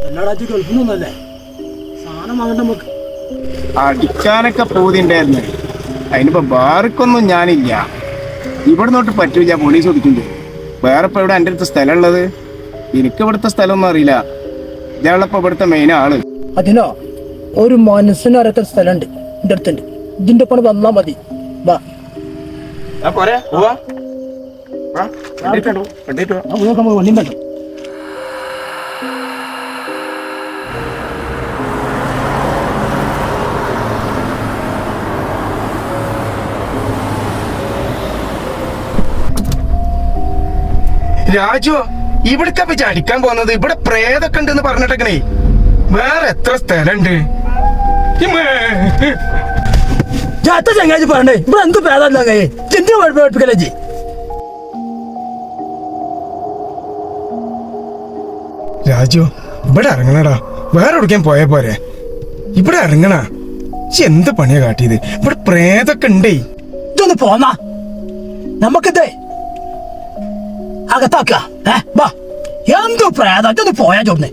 എല്ലാടാച്ചു ഗൾഫിന്നൊന്നല്ലേ സാധനം വാങ്ങണ്ട നമുക്ക്. അടിക്കാനൊക്കെ പൂതിണ്ടായിരുന്നു. അതിനിപ്പോ വേർക്കൊന്നും ഞാനില്ല. ഇവിടെ നോട്ട് പറ്റൂല, പോലീസ് ഓടിക്കുന്നുണ്ട്. വേറെ ഇപ്പൊ ഇവിടെ എൻ്റെ അടുത്ത് സ്ഥലം ഉള്ളത്? എനിക്ക് ഇവിടുത്തെ സ്ഥലമൊന്നും അറിയില്ല. ഇയാളിപ്പോ ഇവിടുത്തെ മെയിൻ ആള്. അതിനോ ഒരു മനസ്സിന് അറിയാത്ത സ്ഥലമുണ്ട് എൻ്റെ അടുത്തുണ്ട്. ഇതിന്റെ ഒപ്പം വന്നാ മതി. വാ വണ്ടിയും വേണ്ട. രാജു, ഇവിടേക്കാ പറ്റി അടിക്കാൻ പോകുന്നത്? ഇവിടെ പ്രേതൊക്കെ ഉണ്ടെന്ന് പറഞ്ഞിട്ടേ. വേറെ എത്ര സ്ഥലമുണ്ട്? ചങ്ങാജി പറഞ്ഞേ, ഇവിടെ എന്ത് പേരല്ല പഠിപ്പിക്കല്ലേ ജി? രാജു, ഇവിടെ ഇറങ്ങണടാ. വേറെ എവിടേക്കാൻ പോയ പോരെ? ഇവിടെ ഇറങ്ങണ. എന്ത് പണിയാ കാട്ടിയത്? ഇവിടെ പ്രേതൊക്കെ ഉണ്ടേ. ഇതൊന്ന് പോന്നാ നമുക്കിതേ അകത്താക്ക. വാ, എന്തോ പ്രേതം. ഇതൊന്ന് പോയാ ചോർന്നേ.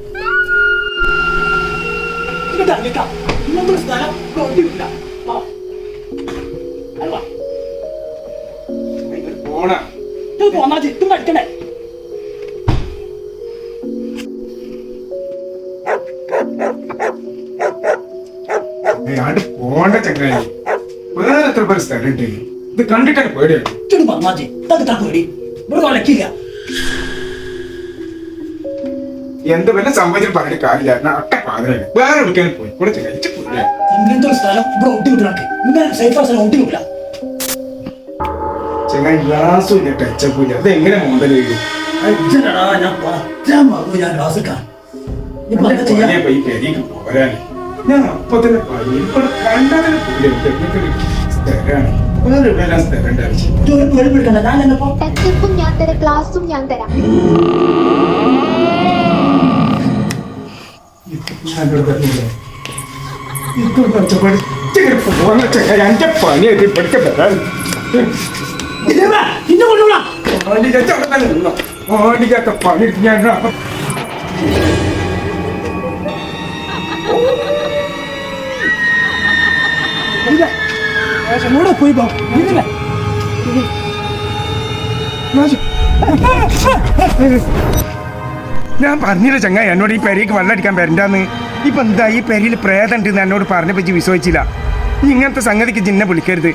പോണ്ട ചങ്ങായി, വേറെ എത്ര പേര് സ്ഥലമുണ്ട്? ഇത് കണ്ടിട്ടാണ് പേടിയാണ്. എന്ത് വല്ല സംഭവിച്ചു പറഞ്ഞിട്ട് കാര്യമില്ല. അട്ട പാതിരാണ്. വേറെ എടുക്കാൻ പോയി കൂടെ ചങ്ങായി പോയില്ലേ? ചങ്ങായി ഗ്ലാസും ഇല്ല, ടച്ചപ്പും ഇല്ല. അത് എങ്ങനെ മോഡൽ ചെയ്യും? പോരാന് ഞാൻ അപ്പൊ തന്നെ പറഞ്ഞു. ഇവിടെ കണ്ടതിന് സ്ഥലമാണ്. വേറെ എവിടെയെല്ലാം സ്ഥലം ടച്ചപ്പും ഞാൻ തരാം, ക്ലാസ്സും ഞാൻ തരാം. എന്റെ പണിയായിട്ട് ഇവിടേക്ക് വരാൻ പണി ഞാൻ പോയി ഞാൻ പറഞ്ഞില്ല ചങ്ങായി എന്നോട് ഈ പെരയ്ക്ക് വെള്ളമടിക്കാൻ വരണ്ടാന്ന്. ഇപ്പൊ എന്താ ഈ പെരയിൽ പ്രേതം ഉണ്ടെന്ന് എന്നോട് പറഞ്ഞപ്പോ വിശ്വസിച്ചില്ല. നീ ഇങ്ങനത്തെ സംഗതിക്ക് ജിന്നെ വിളിക്കരുത്.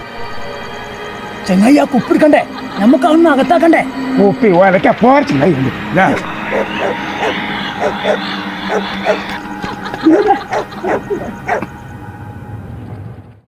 ചങ്ങായി ആ കുപ്പിടിക്കണ്ടേ? നമുക്ക് അതൊന്ന് അകത്താക്കണ്ടേ? കുപ്പി ഓലക്ക പോര ചങ്ങായി.